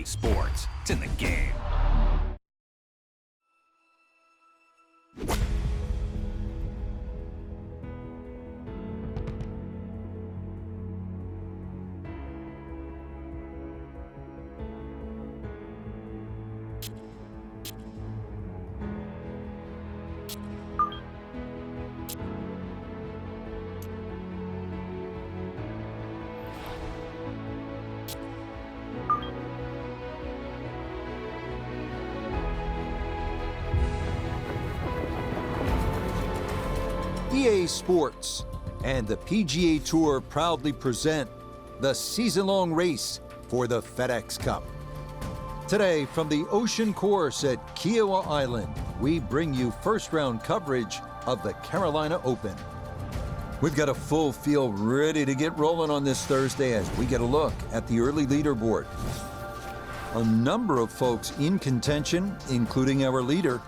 EA Sports. It's in the game. EA Sports and the PGA Tour proudly present the season-long race for the FedEx Cup. Today, from the Ocean Course at Kiawah Island, we bring you first-round coverage of the Carolina Open. We've got a full field ready to get rolling on this Thursday as we get a look at the early leaderboard. A number of folks in contention, including our leader.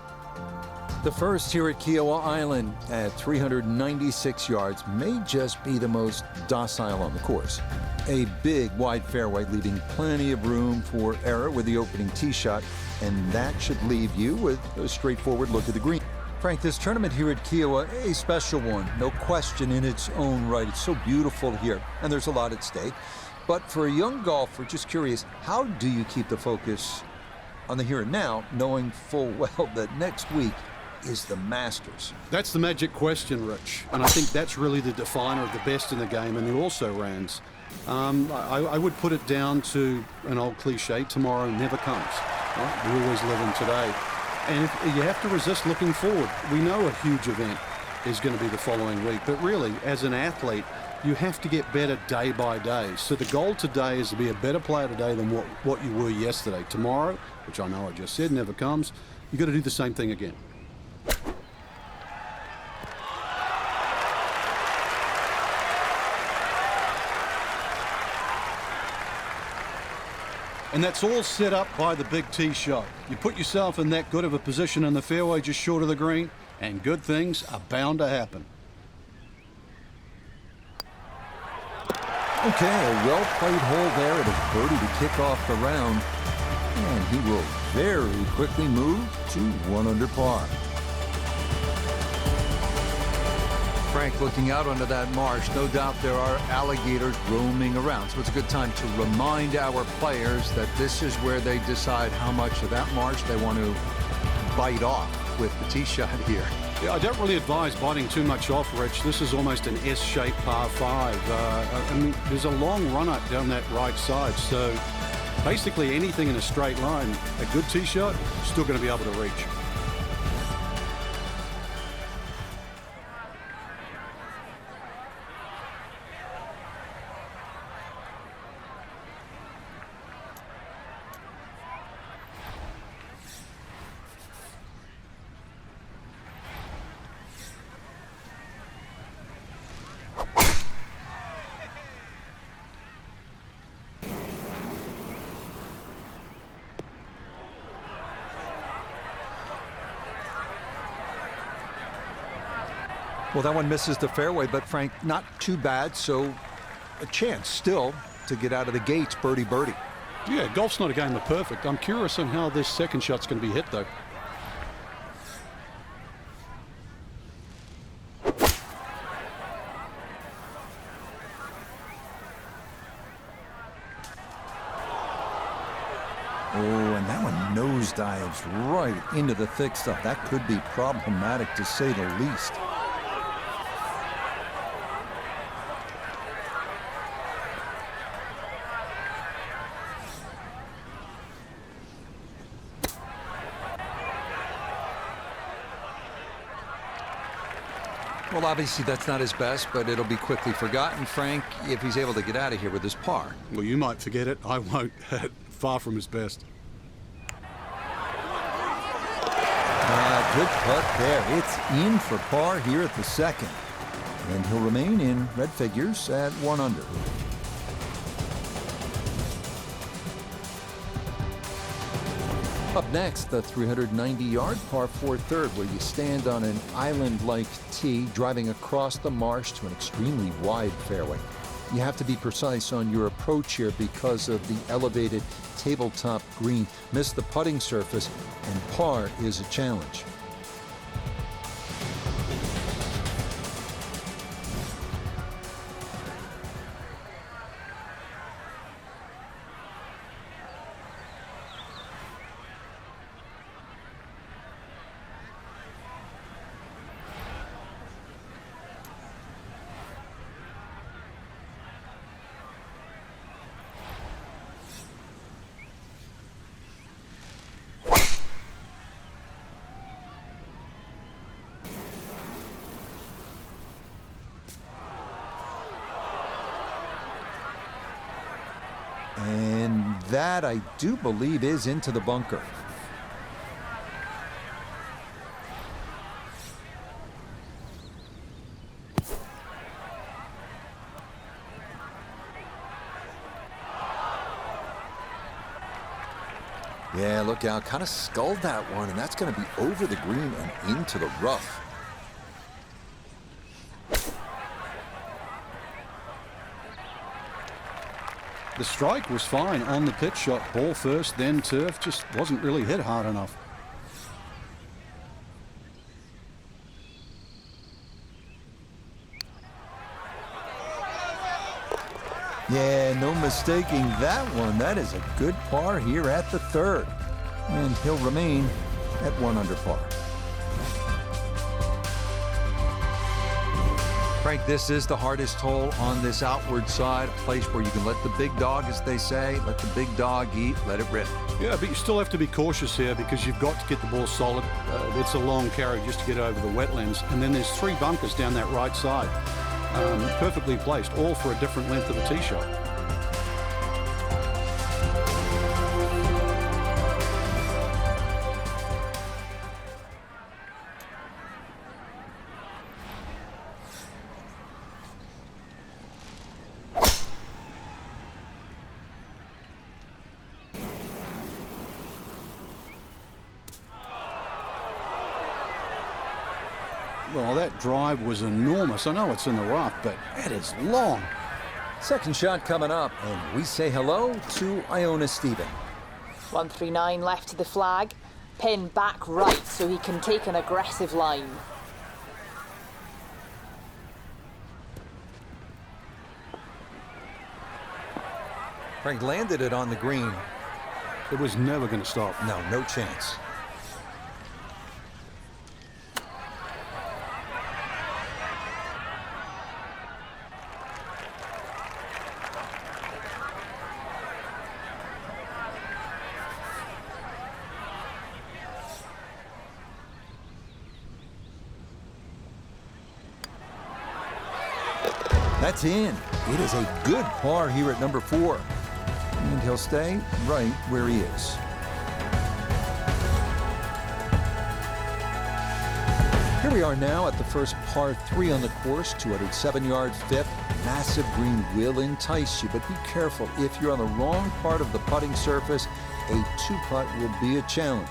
The first here at Kiawah Island at 396 yards may just be the most docile on the course. A big wide fairway leaving plenty of room for error with the opening tee shot, and that should leave you with a straightforward look at the green. Frank, this tournament here at Kiawah, a special one, no question in its own right. It's so beautiful here, and there's a lot at stake. But for a young golfer, just curious, how do you keep the focus on the here and now, knowing full well that next week is the Masters? That's the magic question, Rich. And I think that's really the definer of the best in the game and the also-rans. I would put it down to an old cliche, tomorrow never comes. Right? We always live in today. And if you have to resist looking forward. We know a huge event is going to be the following week. But really, as an athlete, you have to get better day by day. So the goal today is to be a better player today than what you were yesterday. Tomorrow, which I know I just said never comes, you've got to do the same thing again. And that's all set up by the big tee shot. You put yourself in that good of a position in the fairway just short of the green, and good things are bound to happen. Okay, a well-played hole there at a birdie to kick off the round. And he will very quickly move to 1 under par. Frank, looking out onto that marsh, no doubt there are alligators roaming around. So it's a good time to remind our players that this is where they decide how much of that marsh they want to bite off with the tee shot here. Yeah, I don't really advise biting too much off, Rich. This is almost an S-shaped par 5. I mean, there's a long run-up down that right side. So basically anything in a straight line, a good tee shot, still going to be able to reach. Well, that one misses the fairway, but Frank, not too bad. So a chance still to get out of the gates, birdie. Yeah, golf's not a game of perfect. I'm curious on how this second shot's going to be hit, though. Oh, and that one nosedives right into the thick stuff. That could be problematic, to say the least. Well, obviously that's not his best, but it'll be quickly forgotten, Frank, if he's able to get out of here with his par. Well, you might forget it. I won't. Far from his best. Good putt there. It's in for par here at the second. And he'll remain in red figures at 1 under. Up next, the 390-yard par 4 third, where you stand on an island-like tee, driving across the marsh to an extremely wide fairway. You have to be precise on your approach here because of the elevated tabletop green. Miss the putting surface, and par is a challenge. And that, I do believe, is into the bunker. Yeah, look out, kind of sculled that one, and that's going to be over the green and into the rough. The strike was fine on the pitch shot. Ball first, then turf. Just wasn't really hit hard enough. Yeah, no mistaking that one. That is a good par here at the third. And he'll remain at 1 under par. Frank, this is the hardest hole on this outward side, a place where you can let the big dog, as they say, let the big dog eat, let it rip. Yeah, but you still have to be cautious here because you've got to get the ball solid. It's a long carry just to get over the wetlands. And then there's 3 bunkers down that right side. Perfectly placed, all for a different length of a tee shot. Well, that drive was enormous. I know it's in the rough, but that is long. Second shot coming up, and we say hello to Iona Stephen. 139 left to the flag. Pin back right so he can take an aggressive line. Frank landed it on the green. It was never going to stop. No, no chance. That's in. It is a good par here at number 4. And he'll stay right where he is. Here we are now at the first par 3 on the course, 207-yard fifth. Massive green will entice you, but be careful. If you're on the wrong part of the putting surface, a 2-putt will be a challenge.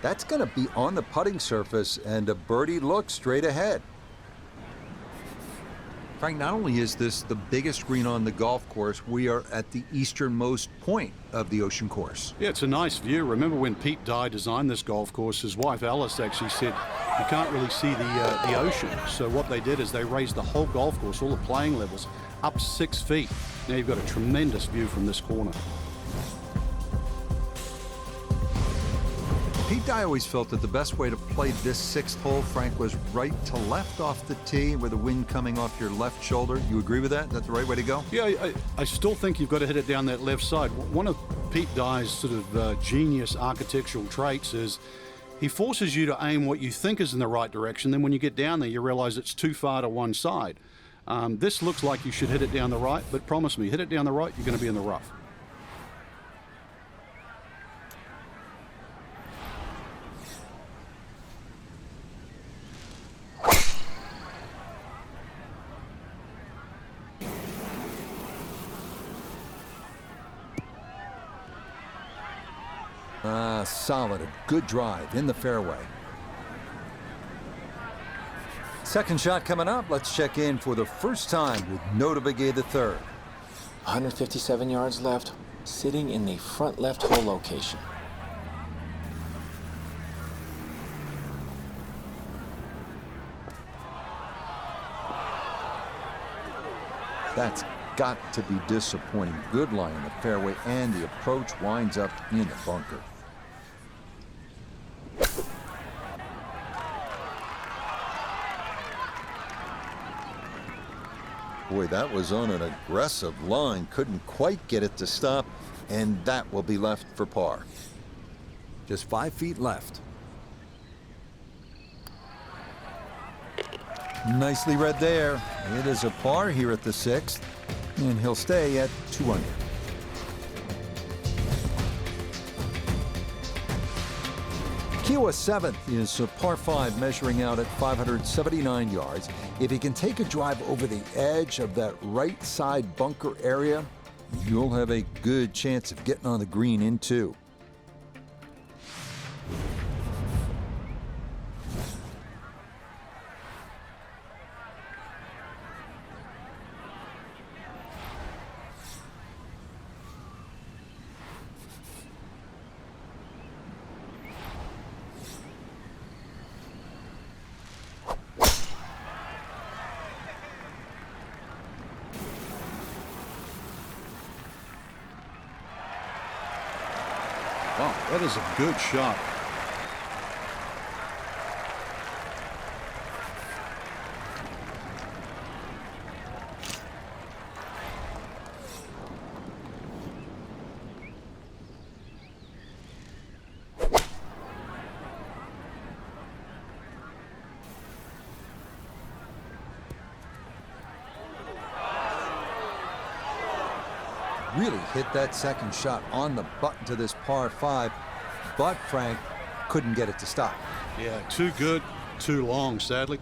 That's going to be on the putting surface, and a birdie look straight ahead. Frank, not only is this the biggest green on the golf course, we are at the easternmost point of the Ocean course. Yeah, it's a nice view. Remember when Pete Dye designed this golf course, his wife Alice actually said you can't really see the ocean. So what they did is they raised the whole golf course, all the playing levels, up 6 feet. Now you've got a tremendous view from this corner. Pete Dye always felt that the best way to play this 6th hole, Frank, was right to left off the tee with the wind coming off your left shoulder. You agree with that? Is that the right way to go? Yeah, I still think you've got to hit it down that left side. One of Pete Dye's sort of genius architectural traits is he forces you to aim what you think is in the right direction. Then when you get down there, you realize it's too far to one side. This looks like you should hit it down the right, but promise me, hit it down the right, you're going to be in the rough. Solid, a good drive in the fairway. Second shot coming up. Let's check in for the first time with Notobegay III. 157 yards left, sitting in the front left hole location. That's got to be disappointing. Good line in the fairway, and the approach winds up in the bunker. Boy, that was on an aggressive line. Couldn't quite get it to stop, and that will be left for par. Just 5 feet left. Nicely read there. It is a par here at the 6th, and he'll stay at 2 under. Kiawah 7th is a par 5 measuring out at 579 yards. If he can take a drive over the edge of that right side bunker area, you'll have a good chance of getting on the green in 2. Wow, that is a good shot. Really hit that second shot on the button to this par 5, but Frank couldn't get it to stop. Yeah, too good, too long, sadly.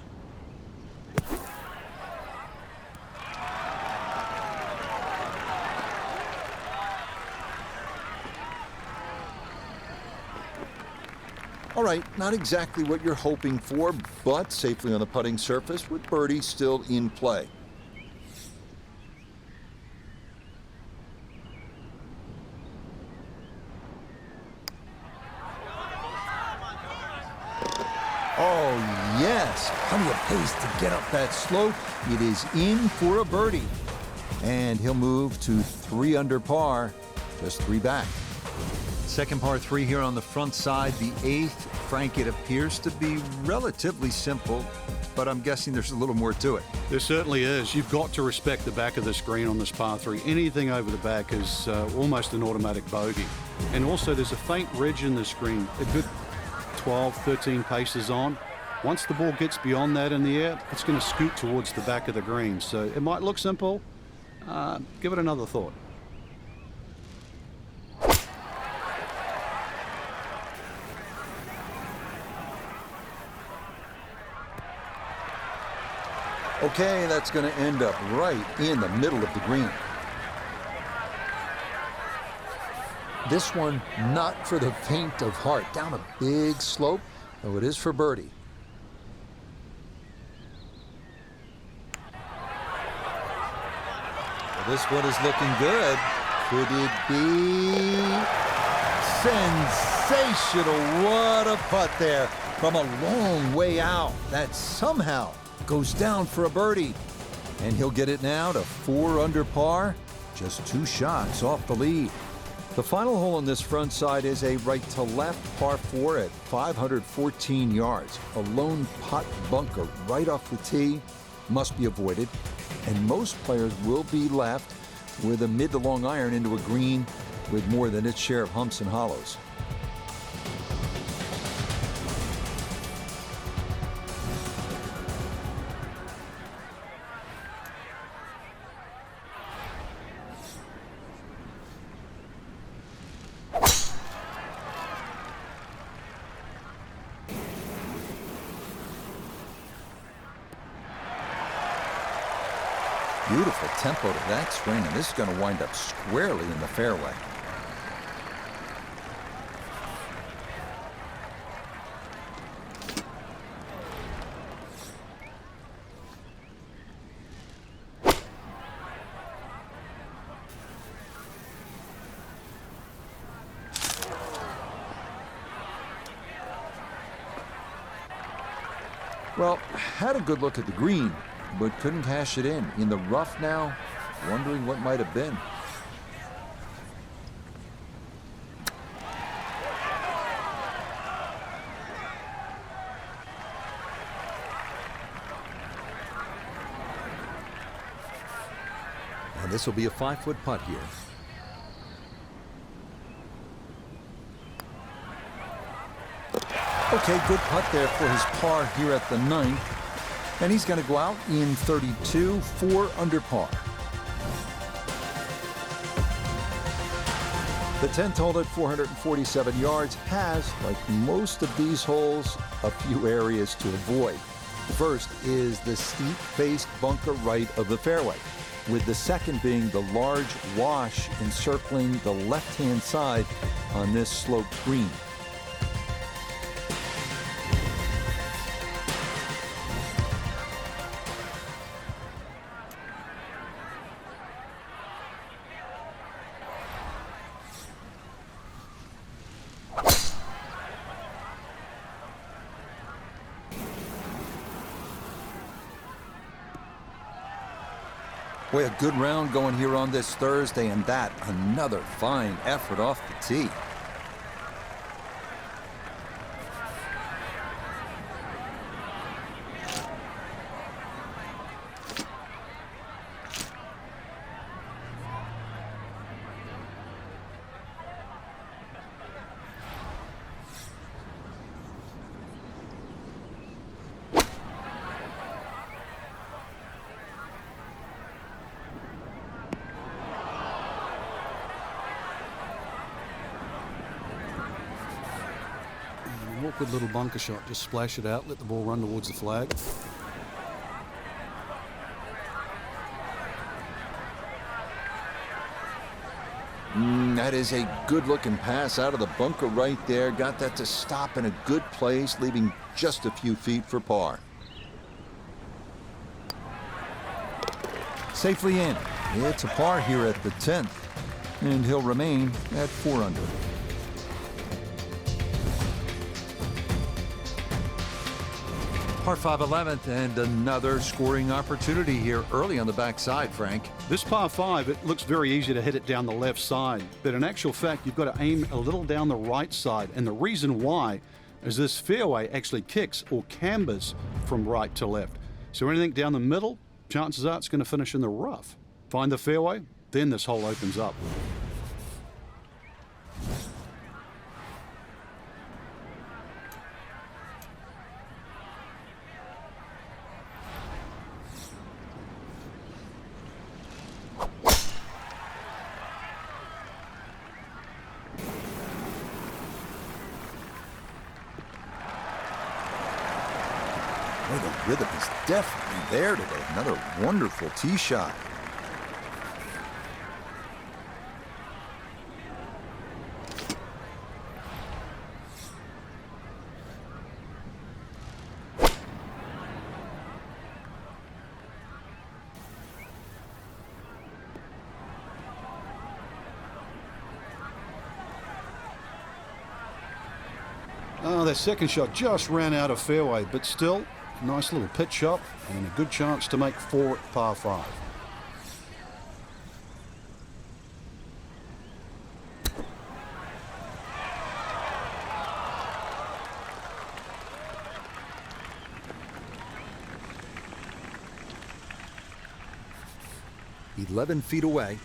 All right, not exactly what you're hoping for, but safely on the putting surface with birdie still in play. Oh, yes. Plenty of pace to get up that slope. It is in for a birdie. And he'll move to 3 under par, just 3 back. Second par 3 here on the front side. The 8th, Frank, it appears to be relatively simple, but I'm guessing there's a little more to it. There certainly is. You've got to respect the back of the screen on this par 3. Anything over the back is almost an automatic bogey. And also there's a faint ridge in the screen, a good 12, 13 paces on. Once the ball gets beyond that in the air, it's going to scoot towards the back of the green. So it might look simple. Give it another thought. Okay, that's going to end up right in the middle of the green. This one not for the faint of heart. Down a big slope, though it is for birdie. Well, this one is looking good. Could it be sensational? What a putt there from a long way out. That somehow goes down for a birdie. And he'll get it now to 4 under par. Just 2 shots off the lead. The final hole on this front side is a right to left par 4 at 514 yards. A lone putt bunker right off the tee must be avoided. And most players will be left with a mid to long iron into a green with more than its share of humps and hollows. Beautiful tempo to that swing, and this is going to wind up squarely in the fairway. Well, had a good look at the green, but couldn't cash it in the rough now, wondering what might have been. And this will be a 5-foot putt here. Okay, good putt there for his par here at the 9th. And he's going to go out in 32, 4 under par. The 10th hole at 447 yards has, like most of these holes, a few areas to avoid. The first is the steep-faced bunker right of the fairway, with the second being the large wash encircling the left-hand side on this sloped green. Boy, a good round going here on this Thursday, and that another fine effort off the tee. Awkward little bunker shot. Just splash it out, let the ball run towards the flag. That is a good-looking pass out of the bunker right there. Got that to stop in a good place, leaving just a few feet for par. Safely in. It's a par here at the 10th, and he'll remain at 4 under. Par 5 11th, and another scoring opportunity here early on the backside, Frank. This par 5, it looks very easy to hit it down the left side, but in actual fact, you've got to aim a little down the right side, and the reason why is this fairway actually kicks or cambers from right to left. So anything down the middle, chances are it's going to finish in the rough. Find the fairway, then this hole opens up. Boy, the rhythm is definitely there today. Another wonderful tee shot. Oh, that second shot just ran out of fairway, but still, nice little pitch shot and a good chance to make 4 at par 5. "11 feet away."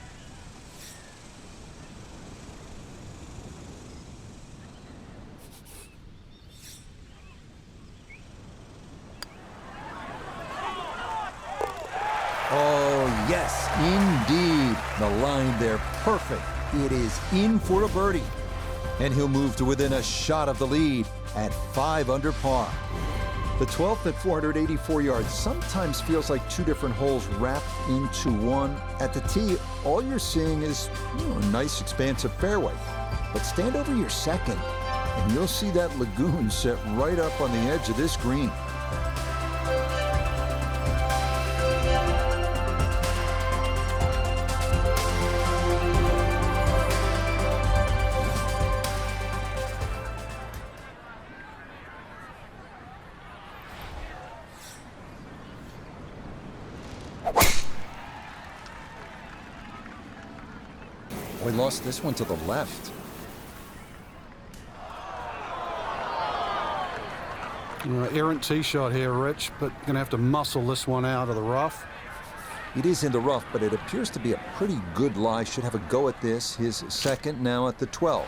The line there, perfect. It is in for a birdie. And he'll move to within a shot of the lead at 5 under par. The 12th at 484 yards sometimes feels like two different holes wrapped into one. At the tee, all you're seeing is a nice expansive fairway. But stand over your second, and you'll see that lagoon set right up on the edge of this green. We lost this one to the left. Errant tee shot here, Rich, but going to have to muscle this one out of the rough. It is in the rough, but it appears to be a pretty good lie. Should have a go at this. His second now at the 12th.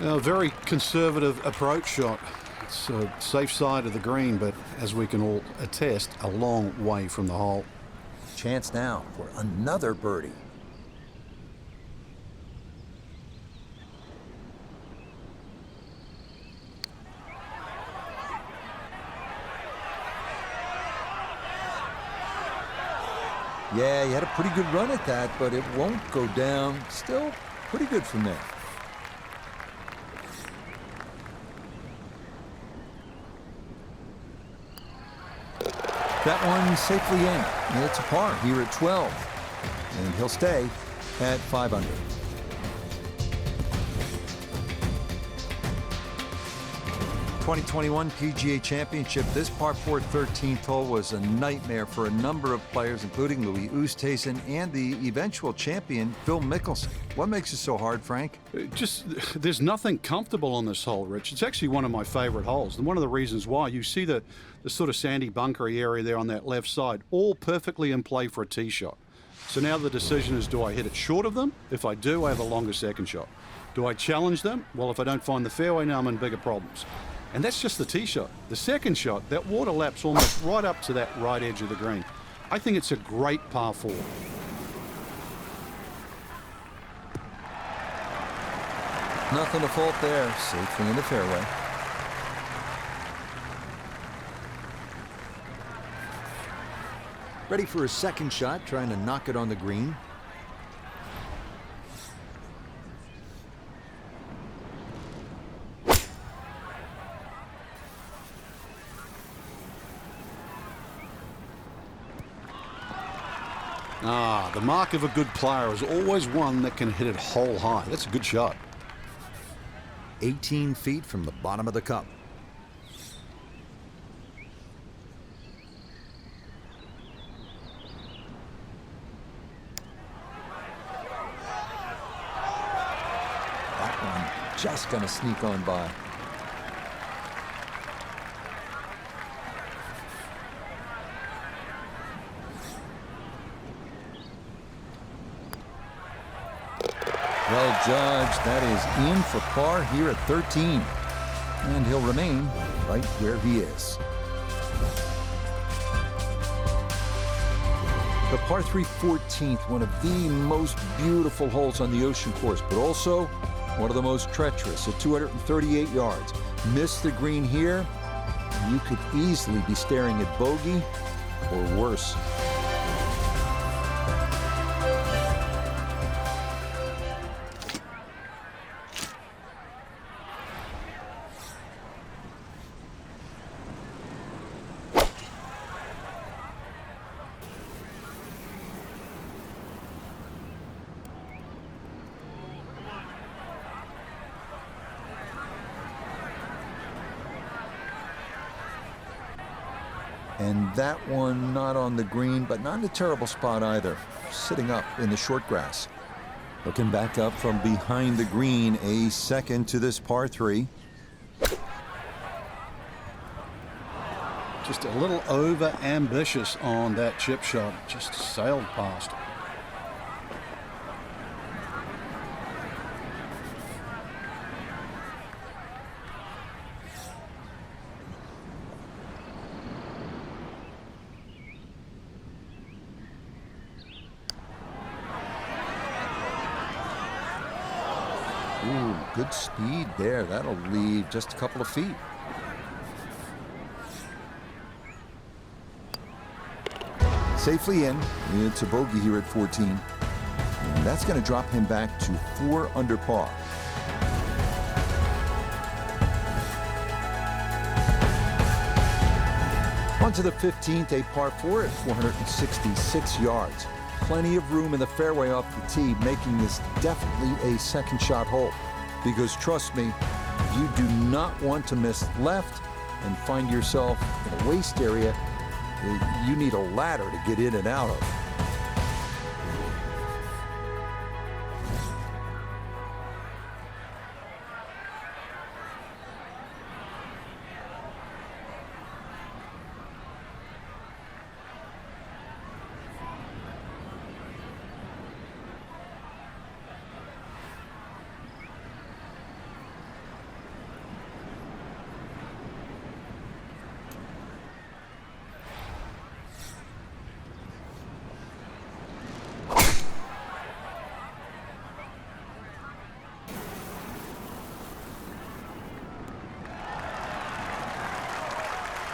A very conservative approach shot. It's a safe side of the green, but as we can all attest, a long way from the hole. Chance now for another birdie. Yeah, he had a pretty good run at that, but it won't go down. Still pretty good from there. That one safely in. It's a par here at 12. And he'll stay at 5 under. '21 PGA Championship. This par 4 13th hole was a nightmare for a number of players, including Louis Oosthuizen and the eventual champion, Phil Mickelson. What makes it so hard, Frank? There's nothing comfortable on this hole, Rich. It's actually one of my favorite holes. And one of the reasons why, you see the sort of sandy bunkery area there on that left side, all perfectly in play for a tee shot. So now the decision is, do I hit it short of them? If I do, I have a longer second shot. Do I challenge them? Well, if I don't find the fairway, now I'm in bigger problems. And that's just the tee shot. The second shot, that water laps almost right up to that right edge of the green. I think it's a great par 4. Nothing to fault there. Safely in the fairway. Ready for his second shot, trying to knock it on the green. The mark of a good player is always one that can hit it hole high. That's a good shot. 18 feet from the bottom of the cup. That one just gonna sneak on by. Well judged. That is in for par here at 13. And he'll remain right where he is. The par 3 14th, one of the most beautiful holes on the ocean course, but also one of the most treacherous at 238 yards. Miss the green here, and you could easily be staring at bogey or worse. And that one not on the green, but not in a terrible spot either. Sitting up in the short grass. Looking back up from behind the green, a second to this par 3. Just a little over ambitious on that chip shot. Just sailed past. Ooh, good speed there. That'll leave just a couple of feet. Safely in. It's a bogey here at 14. And that's going to drop him back to 4 under par. On to the 15th, a par 4 at 466 yards. Plenty of room in the fairway off the tee, making this definitely a second shot hole. Because trust me, you do not want to miss left and find yourself in a waste area that you need a ladder to get in and out of.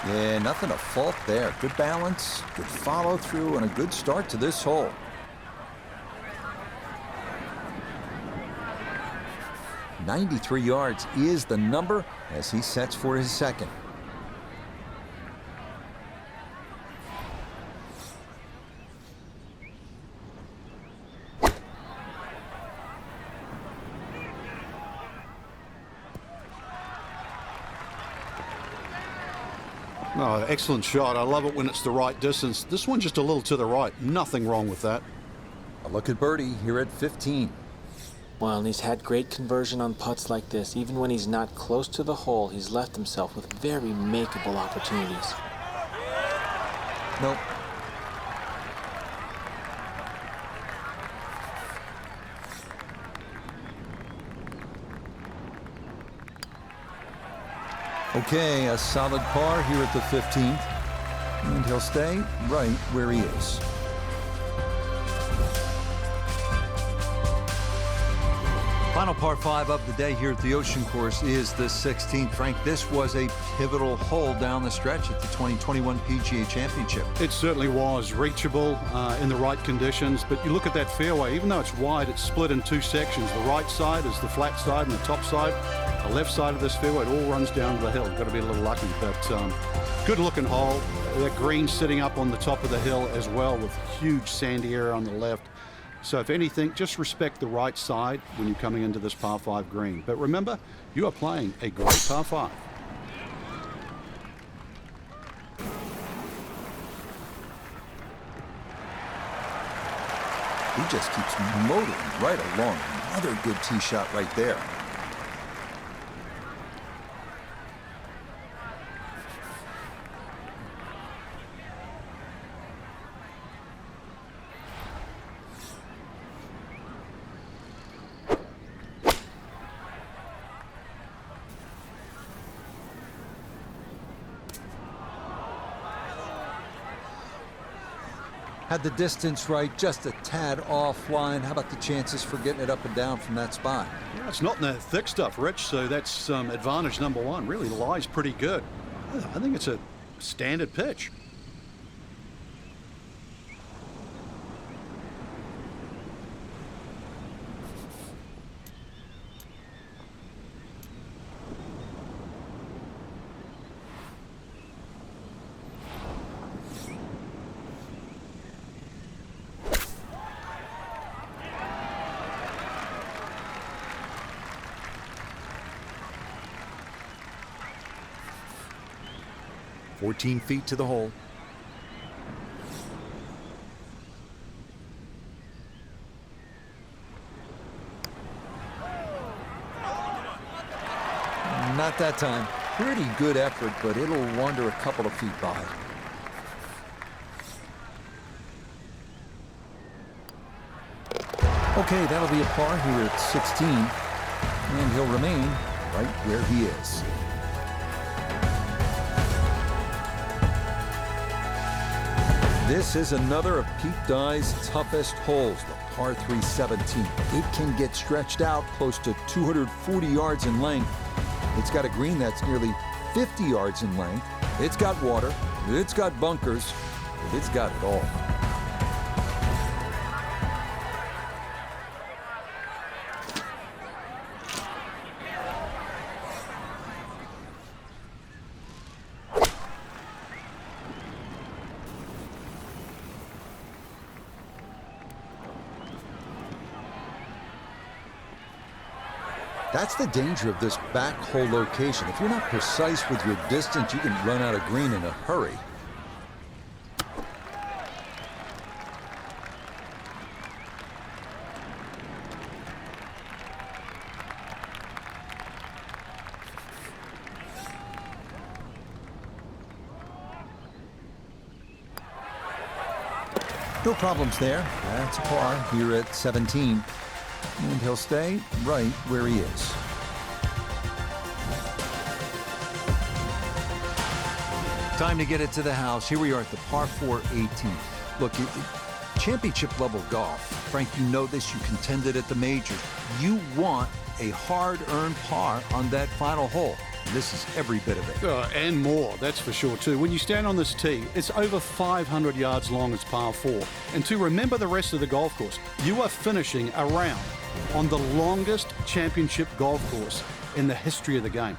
Yeah, nothing to fault there. Good balance, good follow through, and a good start to this hole. "93 yards is the number as he sets for his second. Oh, excellent shot. I love it when it's the right distance. This one just a little to the right. Nothing wrong with that. A look at birdie here at 15. Well, and he's had great conversion on putts like this. Even when he's not close to the hole, he's left himself with very makeable opportunities. Nope. Okay, a solid par here at the 15th. And he'll stay right where he is. Final par 5 of the day here at the Ocean Course is the 16th. Frank, this was a pivotal hole down the stretch at the 2021 PGA Championship. It certainly was reachable in the right conditions, but you look at that fairway, even though it's wide, it's split in 2 sections. The right side is the flat side and the top side. The left side of this fairway, it all runs down to the hill. You've got to be a little lucky, but good looking hole. That green sitting up on the top of the hill as well with huge sandy area on the left. So if anything, just respect the right side when you're coming into this par 5 green. But remember, you are playing a great par 5. He just keeps motoring right along. Another good tee shot right there. Had the distance right, just a tad offline. How about the chances for getting it up and down from that spot? Yeah, it's not in the thick stuff, Rich, so that's advantage number 1. Really lies pretty good. I think it's a standard pitch. "14 feet to the hole." Not that time. pretty good effort, but it'll wander a couple of feet by. Okay, that'll be a par here at 16, and he'll remain right where he is. This is another of Pete Dye's toughest holes, the par 3 17. It can get stretched out close to 240 yards in length. It's got a green that's nearly 50 yards in length. It's got water, it's got bunkers, it's got it all. That's the danger of this back hole location. If you're not precise with your distance, you can run out of green in a hurry. No problems there. That's a par here at 17. And he'll stay right where he is. Time to get it to the house. Here we are at the par 4 18. Look, championship level golf. Frank, you know this. You contended at the majors. You want a hard-earned par on that final hole. This is every bit of it. And more, that's for sure too. When you stand on this tee, it's over 500 yards long as par 4. And to remember the rest of the golf course, you are finishing a round on the longest championship golf course in the history of the game.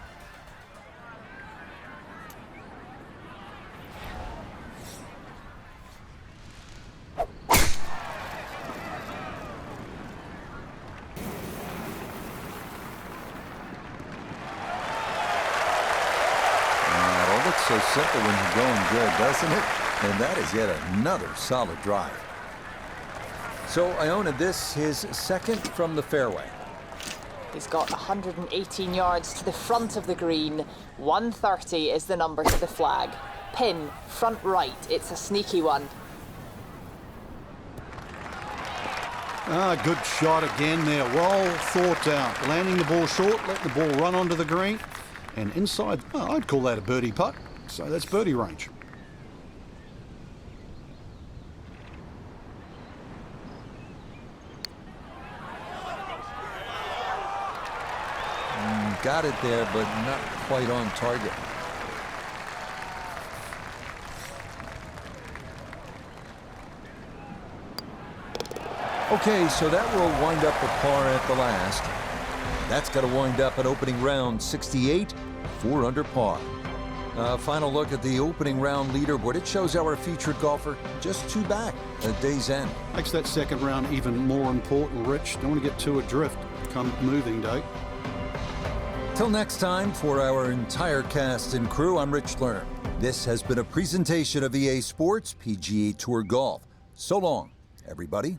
So simple when you're going good, doesn't it? And that is yet another solid drive. So Iona, this his second from the fairway. He's got 118 yards to the front of the green. 130 is the number to the flag. Pin, front right. It's a sneaky one. Good shot again there. Well thought out. Landing the ball short, letting the ball run onto the green. And inside, I'd call that a birdie putt. So that's birdie range. Got it there, but not quite on target. Okay, so that will wind up the par at the last. That's got to wind up at opening round 68, 4 under par. Final look at the opening round leaderboard. It shows our featured golfer just 2 back at day's end. Makes that second round even more important, Rich. Don't want to get too adrift come moving day. Till next time, for our entire cast and crew, I'm Rich Lerner. This has been a presentation of EA Sports PGA Tour Golf. So long, everybody.